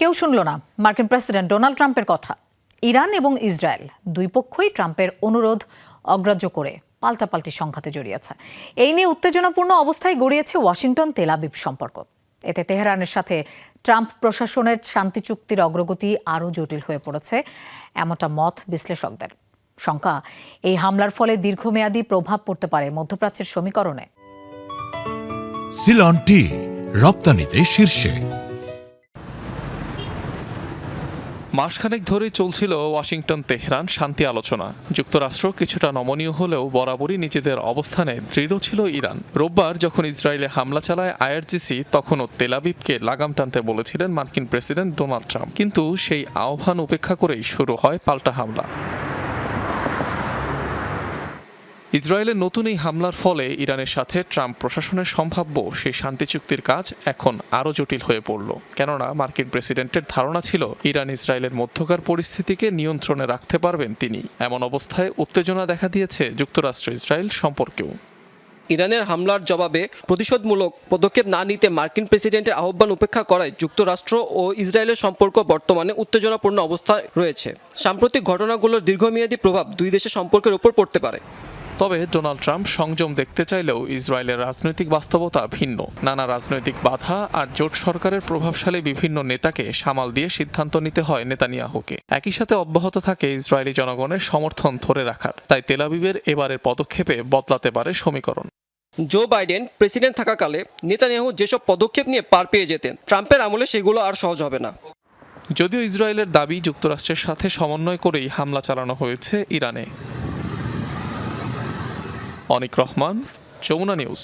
কেউ শুনল না মার্কিন প্রেসিডেন্ট ডোনাল্ড ট্রাম্পের কথা। ইরান এবং ইসরায়েল দুই পক্ষই ট্রাম্পের অনুরোধ অগ্রাহ্য করে পাল্টাপাল্টি সংঘাতে জড়িয়েছে। এই নিয়ে উত্তেজনাপূর্ণ অবস্থায় গড়িয়েছে ওয়াশিংটন তেল আবিব সম্পর্ক। এতে তেহরানের সাথে ট্রাম্প প্রশাসনের শান্তি চুক্তির অগ্রগতি আরও জটিল হয়ে পড়েছে এমনটা মত বিশ্লেষকদের। শঙ্কা, এই হামলার ফলে দীর্ঘমেয়াদী প্রভাব পড়তে পারে মধ্যপ্রাচ্যের সমীকরণে। সিলন টি রপ্তানিতে শীর্ষে। মাসখানেক ধরেই চলছিল ওয়াশিংটন তেহরান শান্তি আলোচনা। যুক্তরাষ্ট্র কিছুটা নমনীয় হলেও বরাবরই নিজেদের অবস্থানে দৃঢ় ছিল ইরান। রোববার যখন ইসরায়েলে হামলা চালায় আইআরজিসি, তখনও তেল আবিবকে লাগাম টানতে বলেছিলেন মার্কিন প্রেসিডেন্ট ডোনাল্ড ট্রাম্প। কিন্তু সেই আহ্বান উপেক্ষা করেই শুরু হয় পাল্টা হামলা। ইসরায়েলের নতুন এই হামলার ফলে ইরানের সাথে ট্রাম্প প্রশাসনের সম্ভাব্য সেই শান্তি চুক্তির কাজ এখন আরও জটিল হয়ে পড়ল। কেননা মার্কিন প্রেসিডেন্টের ধারণা ছিল ইরান ইসরায়েলের মধ্যকার পরিস্থিতিকে নিয়ন্ত্রণে রাখতে পারবেন তিনি। এমন অবস্থায় উত্তেজনা দেখা দিয়েছে যুক্তরাষ্ট্র ইসরায়েল সম্পর্কেও। ইরানের হামলার জবাবে প্রতিশোধমূলক পদক্ষেপ না নিতে মার্কিন প্রেসিডেন্টের আহ্বান উপেক্ষা করায় যুক্তরাষ্ট্র ও ইসরায়েলের সম্পর্ক বর্তমানে উত্তেজনাপূর্ণ অবস্থায় রয়েছে। সাম্প্রতিক ঘটনাগুলোর দীর্ঘমেয়াদী প্রভাব দুই দেশের সম্পর্কের উপর পড়তে পারে। তবে ডোনাল্ড ট্রাম্প সংযম দেখতে চাইলেও ইসরায়েলের রাজনৈতিক বাস্তবতা ভিন্ন। নানা রাজনৈতিক বাধা আর জোট সরকারের প্রভাবশালী বিভিন্ন নেতাকে সামাল দিয়ে সিদ্ধান্ত নিতে হয় নেতানিয়াহুকে। একই সাথে অব্যাহত থাকে ইসরায়েলি জনগণের সমর্থন ধরে রাখার। তাই তেল আবিবের এবারের পদক্ষেপে বদলাতে পারে সমীকরণ। জো বাইডেন প্রেসিডেন্ট থাকাকালে নেতানিয়াহু যেসব পদক্ষেপ নিয়ে পার পেয়ে যেতেন, ট্রাম্পের আমলে সেগুলো আর সহজ হবে না। যদিও ইসরায়েলের দাবি যুক্তরাষ্ট্রের সাথে সমন্বয় করেই হামলা চালানো হয়েছে ইরানে। অনিক রহমান, যমুনা নিউজ।